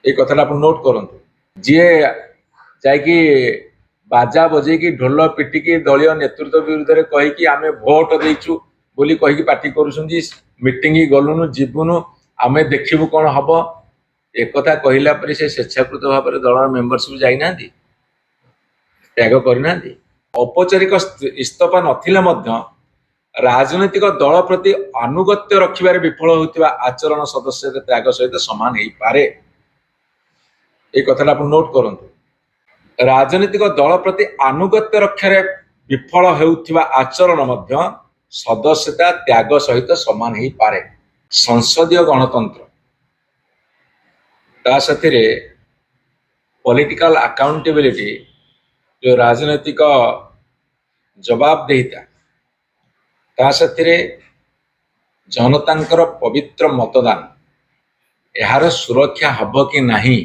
এই কথাটা আপনি নোট করନ୍ତୁ। ଯିଏ ଯାଇକି ବାଜା ବଜେଇକି ଢୋଲ ପିଟିକି ଦଳୀୟ ନେତୃତ୍ୱ ବିରୁଦ୍ଧରେ କହିକି ଆମେ ଭୋଟ ଦେଇଛୁ ବୋଲି କହିକି ପାର୍ଟି କରୁଛନ୍ତି, ମିଟିଂ ଗଲୁନୁ ଯିବୁନୁ ଆମେ ଦେଖିବୁ କ'ଣ ହବ, ଏକଥା କହିଲା ପରେ ସେ ସ୍ୱେଚ୍ଛାକୃତ ଭାବରେ ଦଳର ମେମ୍ବରସିପ ଯାଇନାହାନ୍ତି, ତ୍ୟାଗ କରିନାହାନ୍ତି। ଔପଚାରିକ ଇସ୍ତଫା ନଥିଲେ ମଧ୍ୟ ରାଜନୈତିକ ଦଳ ପ୍ରତି ଆନୁଗତ୍ୟ ରଖିବାରେ ବିଫଳ ହେଉଥିବା ଆଚରଣ ସଦସ୍ୟର ତ୍ୟାଗ ସହିତ ସମାନ ହେଇପାରେ। এই কথাটা ଆପଣ নোଟ୍ କରନ୍ତୁ। ରାଜନୈତିକ ଦଳ ପ୍ରତି ଆନୁଗତ୍ୟ ରକ୍ଷାରେ ବିଫଳ ହେଉଥିବା ଆଚରଣ ମଧ୍ୟ ସଦସ୍ୟତା ତ୍ୟାଗ ସହିତ ସମାନ ହେଇପାରେ। ସଂସଦୀୟ ଗଣତନ୍ତ୍ର ତା ସାଥିରେ ପଲିଟିକାଲ ଆକାଉଣ୍ଟେବିଲିଟି, ଯେଉଁ ରାଜନୈତିକ ଜବାବଦେହିତା, ତା ସାଥିରେ ଜନତାଙ୍କର ପବିତ୍ର ମତଦାନ, ଏହାର ସୁରକ୍ଷା ହେବ କି ନାହିଁ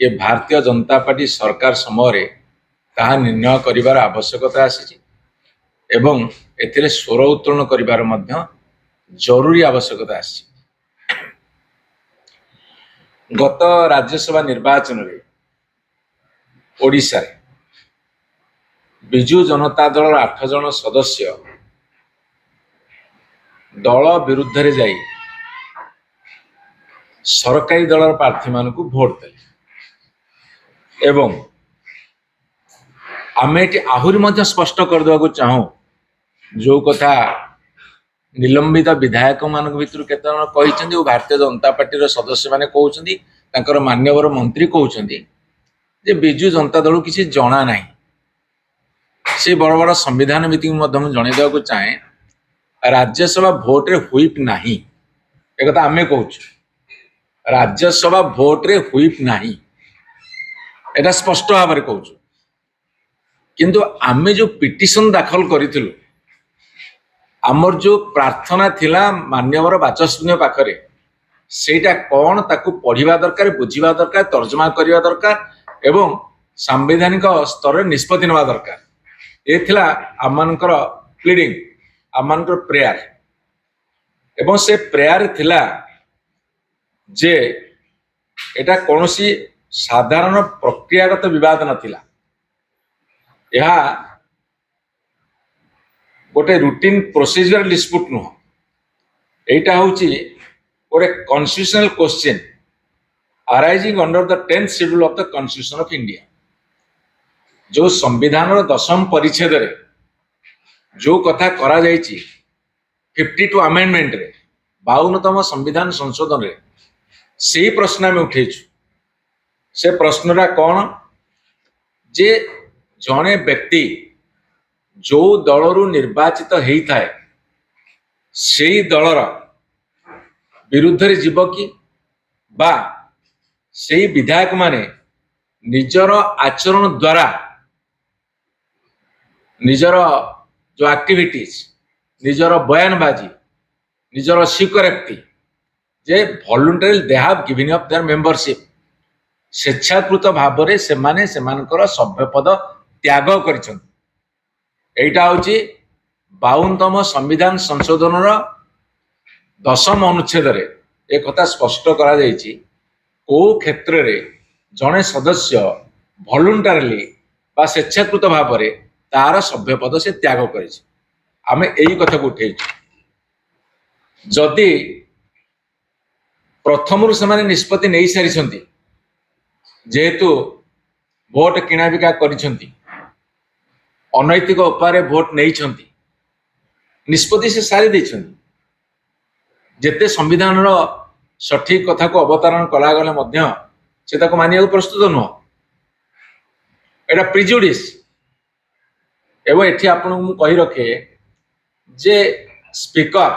ଏ ଭାରତୀୟ ଜନତା ପାର୍ଟି ସରକାର ସମୟରେ ତାହା ନିର୍ଣ୍ଣୟ କରିବାର ଆବଶ୍ୟକତା ଆସିଛି ଏବଂ ଏଥିରେ ସ୍ୱର ଉତ୍ତୋଳନ କରିବାର ମଧ୍ୟ ଜରୁରୀ ଆବଶ୍ୟକତା ଆସିଛି। ଗତ ରାଜ୍ୟସଭା ନିର୍ବାଚନରେ ଓଡ଼ିଶାରେ ବିଜୁ ଜନତା ଦଳର 8 ଜଣ ସଦସ୍ୟ ଦଳ ବିରୁଦ୍ଧରେ ଯାଇ ସରକାରୀ ଦଳର ପ୍ରାର୍ଥୀମାନଙ୍କୁ ଭୋଟ ଦେଲେ ଏବଂ ଆମେ ଏଠି ଆହୁରି ମଧ୍ୟ ସ୍ପଷ୍ଟ କରିଦେବାକୁ ଚାହୁଁ, ଯେଉଁ କଥା ନିଲମ୍ବିତ ବିଧାୟକ ମାନଙ୍କ ଭିତରୁ କେତେ ଜଣ କହିଛନ୍ତି ଓ ଭାରତୀୟ ଜନତା ପାର୍ଟିର ସଦସ୍ୟମାନେ କହୁଛନ୍ତି, ତାଙ୍କର ମାନ୍ୟବର ମନ୍ତ୍ରୀ କହୁଛନ୍ତି ଯେ ବିଜୁ ଜନତା ଦଳକୁ କିଛି ଜଣା ନାହିଁ। ସେ ବଡ଼ ବଡ଼ ସମ୍ବିଧାନବିତଙ୍କୁ ମଧ୍ୟ ମୁଁ ଜଣାଇ ଦେବାକୁ ଚାହେଁ, ରାଜ୍ୟସଭା ଭୋଟରେ ହୁଇପ୍ ନାହିଁ, ଏକଥା ଆମେ କହୁଛୁ। ରାଜ୍ୟସଭା ଭୋଟରେ ହୁଇପ୍ ନାହିଁ, এটা ସ୍ପଷ୍ଟ ଭାବରେ କହୁଛୁ। କିନ୍ତୁ ଆମେ ଯେଉଁ ପିଟିସନ ଦାଖଲ କରିଥିଲୁ, ଆମର ଯେଉଁ ପ୍ରାର୍ଥନା ଥିଲା ମାନ୍ୟବର ବାଚସ୍ପତି ପାଖରେ, ସେଇଟା କ'ଣ ତାକୁ ପଢ଼ିବା ଦରକାର, ବୁଝିବା ଦରକାର, ତର୍ଜମା କରିବା ଦରକାର ଏବଂ ସାମ୍ବିଧାନିକ ସ୍ତରରେ ନିଷ୍ପତ୍ତି ନେବା ଦରକାର। ଏ ଥିଲା ଆମମାନଙ୍କର ପ୍ଲିଡିଂ, ଆମମାନଙ୍କର ପ୍ରେୟାର ଏବଂ ସେ ପ୍ରେୟାର ଥିଲା ଯେ এটা କୌଣସି ସାଧାରଣ ପ୍ରକ୍ରିୟାଗତ ବିବାଦ ନଥିଲା, ଏହା ଗୋଟେ ରୁଟିନ ପ୍ରୋସିଜର ଡିସ୍ପ୍ୟୁଟ ନୁହଁ, এইটা ହେଉଛି ଗୋଟେ constitutional question arising under the 10th schedule of the Constitution of India। ଯେଉଁ ସମ୍ବିଧାନର 10ମ ପରିଚ୍ଛେଦରେ ଯେଉଁ କଥା କରାଯାଇଛି 52 ଆମେଣ୍ଡମେଣ୍ଟରେ, 52ତମ ସମ୍ବିଧାନ ସଂଶୋଧନରେ, ସେଇ ପ୍ରଶ୍ନ ଆମେ ଉଠେଇଛୁ। ସେ ପ୍ରଶ୍ନଟା କ'ଣ ଯେ ଜଣେ ବ୍ୟକ୍ତି ଯେଉଁ ଦଳରୁ ନିର୍ବାଚିତ ହେଇଥାଏ ସେଇ ଦଳର ବିରୁଦ୍ଧରେ ଯିବ କି, ବା ସେଇ ବିଧାୟକ ମାନେ ନିଜର ଆଚରଣ ଦ୍ୱାରା ନିଜର ଯେଉଁ ଆକ୍ଟିଭିଟିଜ, ନିଜର ବୟାନବାଜି, ନିଜର ସ୍ୱୀକାରୋକ୍ତି ଯେ voluntary they have given up their membership, ସ୍ୱେଚ୍ଛାକୃତ ଭାବରେ ସେମାନେ ସେମାନଙ୍କର ସଭ୍ୟପଦ ତ୍ୟାଗ କରିଛନ୍ତି। এইটা ହେଉଛି 52ତମ ସମ୍ବିଧାନ ସଂଶୋଧନର 10ମ ଅନୁଚ୍ଛେଦରେ ଏକଥା ସ୍ପଷ୍ଟ କରାଯାଇଛି, କେଉଁ କ୍ଷେତ୍ରରେ ଜଣେ ସଦସ୍ୟ ଭଲ୍ୟୁଣ୍ଟାରିଲି ବା ସ୍ୱେଚ୍ଛାକୃତ ଭାବରେ ତାର ସଭ୍ୟପଦ ସେ ତ୍ୟାଗ କରିଛି। ଆମେ ଏଇ କଥାକୁ ଉଠେଇଛୁ। ଯଦି ପ୍ରଥମରୁ ସେମାନେ ନିଷ୍ପତ୍ତି ନେଇସାରିଛନ୍ତି, ଯେହେତୁ ଭୋଟ କିଣାବିକା କରିଛନ୍ତି, ଅନୈତିକ ଉପାୟରେ ଭୋଟ ନେଇଛନ୍ତି, ନିଷ୍ପତ୍ତି ସେ ସାରି ଦେଇଛନ୍ତି, ଯେତେ ସମ୍ବିଧାନର ସଠିକ କଥାକୁ ଅବତାରଣ କରାଗଲେ ମଧ୍ୟ ସେ ତାକୁ ମାନିବାକୁ ପ୍ରସ୍ତୁତ ନୁହଁ। ଏଇଟା ପ୍ରିଜୁଡିସ୍। ଏବଂ ଏଠି ଆପଣଙ୍କୁ ମୁଁ କହି ରଖେ ଯେ ସ୍ପିକର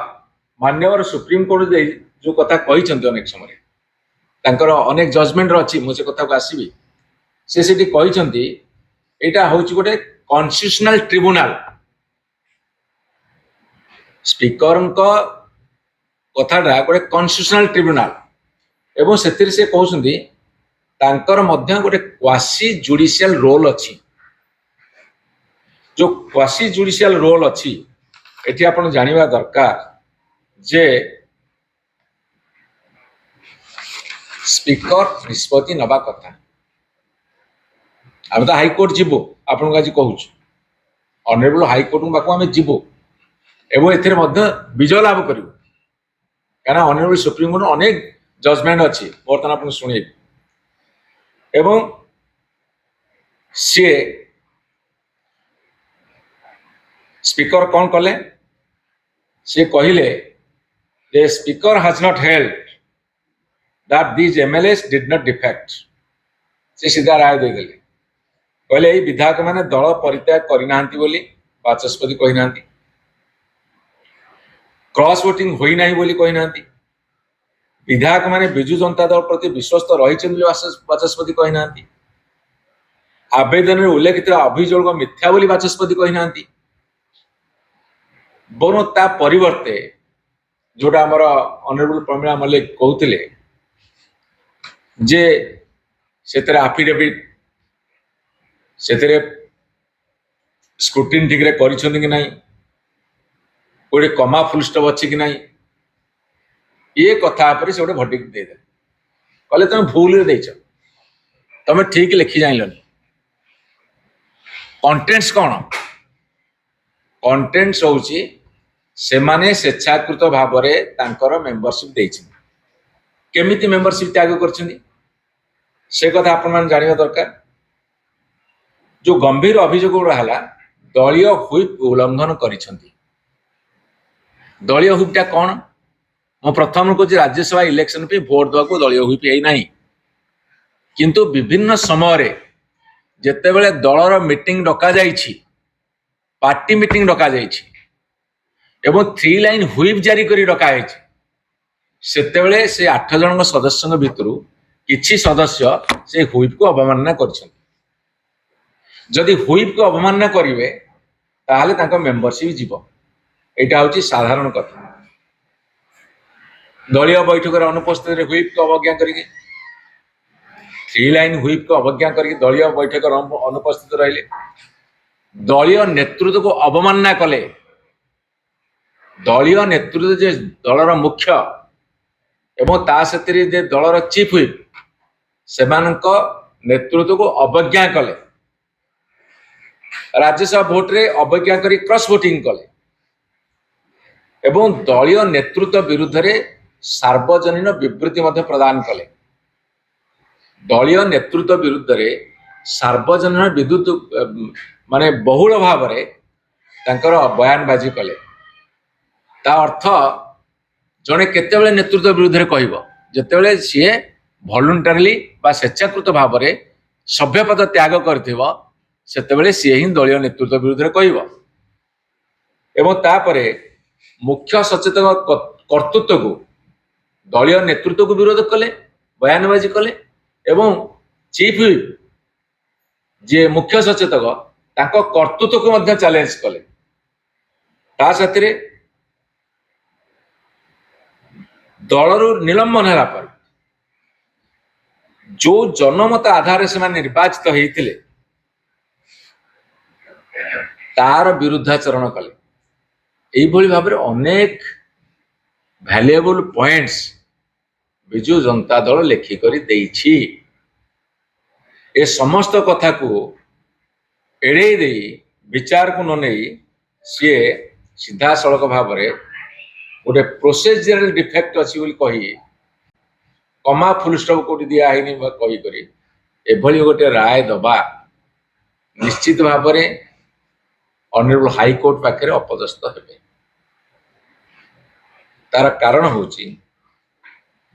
ମାନ୍ୟବର ସୁପ୍ରିମକୋର୍ଟ ଯେଉଁ କଥା କହିଛନ୍ତି ଅନେକ ସମୟରେ, ତାଙ୍କର ଅନେକ ଜଜମେଣ୍ଟର ଅଛି, ମୁଁ ସେ କଥାକୁ ଆସିବି। ସେ ସେଠି କହିଛନ୍ତି ଏଇଟା ହେଉଛି ଗୋଟେ କନଷ୍ଟିଟ୍ୟୁସନାଲ ଟ୍ରିବ୍ୟୁନାଲ। ସ୍ପିକରଙ୍କ କଥାଟା ଗୋଟେ କନଷ୍ଟିଟ୍ୟୁସନାଲ ଟ୍ରିବ୍ୟୁନାଲ ଏବଂ ସେଥିରେ ସେ କହୁଛନ୍ତି ତାଙ୍କର ମଧ୍ୟ ଗୋଟେ କ୍ୱାସି ଜୁଡିସିଆଲ ରୋଲ ଅଛି। ଯେଉଁ କ୍ୱାସି ଜୁଡିସିଆଲ ରୋଲ ଅଛି, ଏଠି ଆପଣ ଜାଣିବା ଦରକାର ଯେ स्पीकर निष्पत्ति नवा कथा आम तो हाइकोर्ट जीवु आपन आज कहूँ ऑनरेबल हाइकोर्ट पाक आम जीवु एवं एथिरे मध्य विजय लाभ करूँ क्या ऑनरेबल सुप्रीम कोर्ट अनेक जजमेंट अच्छी बर्तमान आप शुणे एवं सी स्पीकर कौन कले सी कहले जे speaker has not held that these MLAs did not defect से सीधा राय देदेले कहले ये विधायक मैंने दल परित्याग करना बाचस्पति कहना क्रॉस वोटिंग होना बोली कहना विधायक मैंने विजु जनता दल प्रति विश्वस्त रही बाचस्पति कहना आवेदन में उल्लेखित अभियोग मिथ्या बोली बाचस्पति कहना बरु ता परिवर्ते जोटा आमर ऑनरेबल प्रमीला मल्लिक कहते जे से आफिडेविट से स्क्रूटिन ठीक कि नहीं गोटे कमा फुल स्टॉप अच्छी कि नहीं ये कथा पर से गोटे भटिक देदे कहले तुम भूल देच तुम ठीक लिखि जानलनि कंटेंट्स कौन कंटेंट्स होची से माने स्वेच्छाकृत भाव में मेंबरशिप देछि केमिति मेंबरशिप त्याग करछिन से कथा आपण मान जानिबा दरकार जो गंभीर अभियोग गुड़ा दलीय हुईप उल्लंघन करिसेंती दलीय हुईपटा कौन मो प्रथम कहूँ राज्यसभा इलेक्शन पे भोट देवाक दलीय हुईप है किंतु विभिन्न समय जेतेबेले दलर मीटिंग डका जाइछि पार्टी मीटिंग डका जाइछि एवं 3 लाइन हुईप जारी करी डका सेतेबेले से 8 जन सदस्यों भितर किछि सदस्य से हुईप को अवमानना करछन जदि हुईप को अवमानना करिवे ताहले तांको मेंबरशिप जीव एटा होची साधारण कथा दलीय बैठक अनुपस्थित हुईप को अवज्ञा करके 3 लाइन हुईप को अवज्ञा करके दलीय बैठक अनुपस्थित रहिले दलीय नेतृत्व को अवमानना कले दलीय नेतृत्व जे दलर मुख्य एवं ता सतिर जे दलर चीफ हुईप सेमानक नेतृत्व को अवज्ञा कले राज्यसभा भोट रे अवज्ञा करी क्रॉस वोटिंग कले एवं दलीय नेतृत्व विरुद्ध रे सार्वजनीन विवृत्ति मध्य प्रदान कले दलीय नेतृत्व विरुद्ध रे सार्वजनीन विद्युत माने बहुल भाव रे तांकर बयानबाजी कले ता अर्थ जने केतेबेले नेतृत्व विरुद्ध रे कहबो जेतेबेले सीए वॉलंटरली बा स्वेच्छाकृत भाव रे सभ्यपद त्याग करथिबो सेतेबेले सीए ही दलीय नेतृत्व विरुद्ध रे कहबो एवं तापरे मुख्य सचेतक कर्तृत्व को दलीय नेतृत्व को विरोध कले बयानबाजी कले एवं चीफ हुईप जे मुख्य सचेतक ताको कर्तृत्व को मध्य चैलेंज कले ता साथी दलरू निलंबन है पर जो जनमत आधार से निर्वाचित होते तार विरुद्धाचरण कले यही भाव में अनेक वैल्यूएबल पॉइंट्स विजु जनता दल लेखिकर देइछि ए समस्त कथा को एड़े दे विचार को न नहीं सी सीधा सड़क भाव में गोटे प्रोसीजरल डिफेक्ट अच्छी बोली कही कमा फुल स्टॉप कोटी दिया है कही करी एभली गोटे राय दबा निश्चित भाव में ऑनरेबल हाईकोर्ट पाखे अपदस्थ हेबे तार कारण होची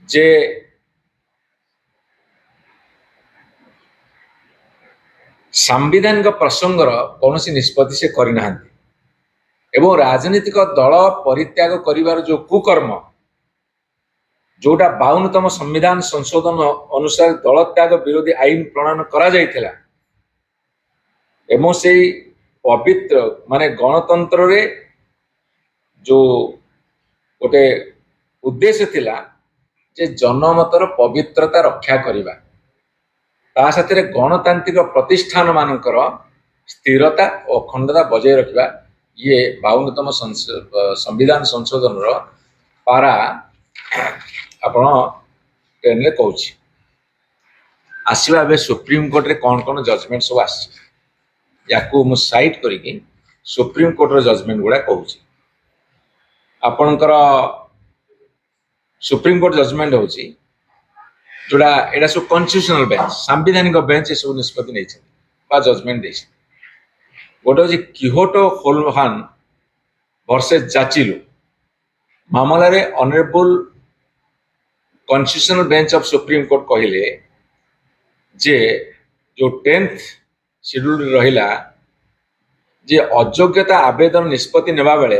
जे सांविधानिक प्रसंगर कौन निष्पत्ति से करना एवं राजनीतिक दल परित्याग करिवार जो कुकर्म जोटा 52तम संविधान संशोधन अनुसार दल त्याग विरोधी आईन प्रणयन करा जायथिला एवं से पवित्र माने गणतंत्र रे जो गोटे उद्देश्य थिला जे जनमतर पवित्रता रक्षा करिबा ता साथे गणतांत्रिक प्रतिष्ठान मानकर स्थिरता और अखंडता बजाय रखिबा ये 52तम संविधान संशोधन पारा आपण ट्रेन रे कहूछि। आसवा ए सुप्रीम कोर्ट रे कौन कौन जजमेंट सब आकु साइट करी सुप्रीम कोर्ट रो जजमेंट गुड़ा कहूँ आपणकर सुप्रीम कोर्ट जजमेंट हूँ जोड़ा एटा सब कन्स्टिट्यूशनल बेंच सांविधानिक बेंच ये सब निष्पत्ति नहीं जजमेंट गोटे हूँ किहोटो होलहान वर्सेस जाचिलु मामला रे honourable constitutional bench of supreme court कहले जे जो 10th शेड्यूल रहिला जे अयोग्यता आवेदन निष्पत्ति नेबा बेले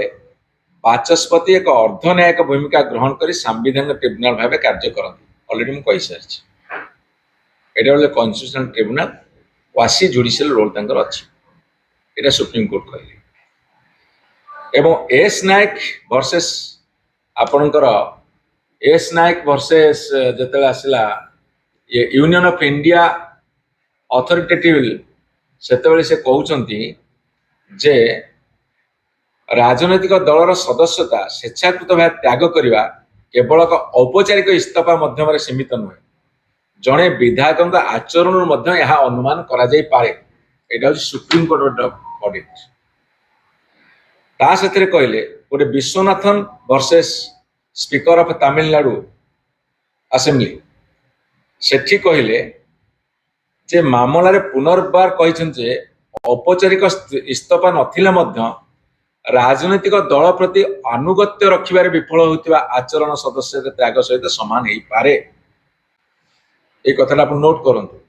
बाचस्पति एक अर्धन्यायिक भूमिका ग्रहण करी संविधान ट्रिब्यूनल भाव कार्य करती ऑलरेडी मुझे कही सारी एटा बोले constitutional tribunal quasi judicial role तंकर अछि एटा सुप्रीम कोर्ट कहले एवं एस नायक वर्सेस आपणकर एस नायक वर्सेस जते आसला ये यूनियन ऑफ इंडिया अथॉरिटेटिव सेतेबेले से कहउचंती जे राजनैतिक दलर सदस्यता स्वेच्छाकृत भाव त्याग करने केवल एक औपचारिक इस्तीफा मध्यम सीमित नुहे जड़े विधायक आचरण यह अनुमान करा जाई पारे एटा हूँ सुप्रीम कोर्ट वर्डिक्ट ता से कहले गोटे Vishwanathan versus speaker of Tamil Nadu assembly सेठी कहले जे मामलार पुनर्बार कहते औपचारिक इस्तीफा नथिले मध्य राजनैतिक दल प्रति आनुगत्य रखिबारे विफल होतिबा आचरण सदस्य त्याग सहित समान हो पारे ये कथा आप नोट करंतु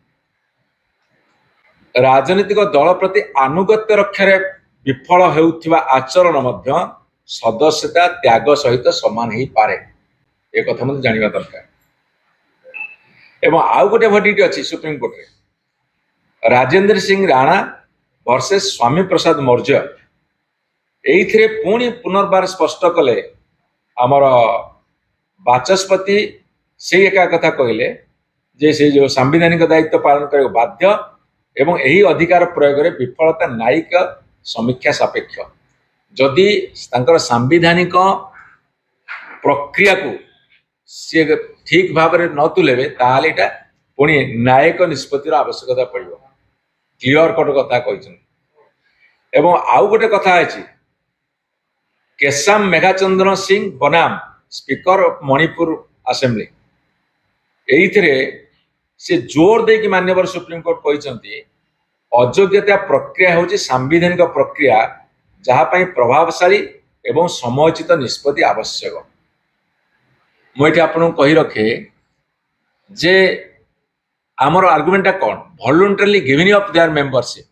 राजनैतिक दल प्रति आनुगत्य रक्षारे विफल होतिबा आचरण मध्य सदस्यता त्याग सहित समान हो पारे ये कथा मते जानिबा दरकार एवं आउ गोटे वर्डिक्ट अछि सुप्रीम कोर्ट रे राजेंद्र सिंह राणा वर्सेस स्वामी प्रसाद मौर्य एइथिरे पुणी पुनर्बार स्पष्ट कले आमर बाचस्पति से एका कथा कहले जे से जो संवैधानिक दायित्व पालन करे बाध्य एवं यही अधिकार प्रयोग रे विफलता न्यायिक समीक्षा सापेक्ष जदि तांकर संवैधानिक प्रक्रिया को सी ठीक भाव में न तुलेबे ताहले एटा पुणी न्यायिक निष्पत्तिर आवश्यकता पड़ो क्लियर कट कथा कहछन एवं आउ गोटे कथा अछि केशम मेघाचंद्र सिंह बनाम स्पीकर ऑफ मणिपुर असेंबली एइथिरे से जोर दे कि माननीय सुप्रीम कोर्ट कहते अयोग्यता प्रक्रिया हूँ सांविधानिक प्रक्रिया जहाँ प्रभावशाली एवं समयोचित निष्पत्ति आवश्यक मुझे आपको कही रखे जे आमर आर्गुमेंटा कौन voluntarily giving up their membership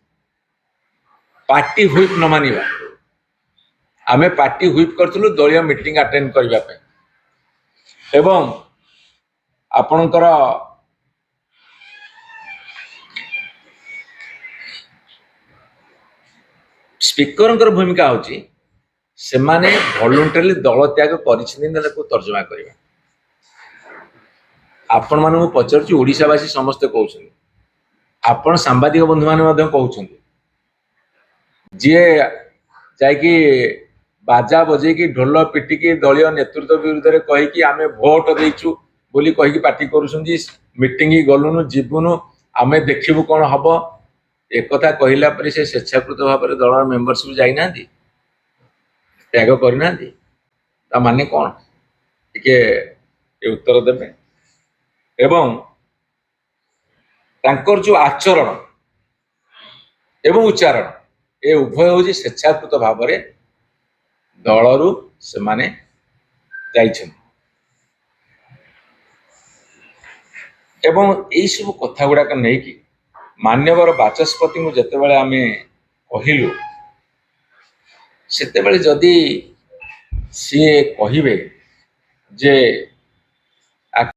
party whip न मानिबा आमे पार्टी हुईप करथुलु दलीय मीटिंग अटेंड करबा पे एवं आपणकर स्पीकर भूमिका होची से माने वॉलंटरली दल त्याग कर तर्जमा करबा आपण मानू पचार ओडिशावासी समस्ते कहते आपण सांबादिक बंधु मैंने कहते जी जाकि बाजा बजेकी ढोल पिटिकी दलीय नेतृत्व विरुद्ध में कहीकि आम भोट देचु बोली कहीकि पार्टी करुँच मीटिंग गलुनु जीवुनु आम देखू कौन हम एक कथा कहला पर से स्वेच्छाकृत भाव में दल मेंबरशिप जाइना त्याग करना माने कौन टिके उत्तर देवे एवं तांकर जो आचरण एवं उच्चारण ए उभय हूँ स्वेच्छाकृत भाव में दलरू से माने जाइछन एवं यही सब कथा गुड़ाक नहीं कि मान्यवर बाचस्पति को जितेबाला आम कहलु सेतेबेले जदि सी कहिबे जे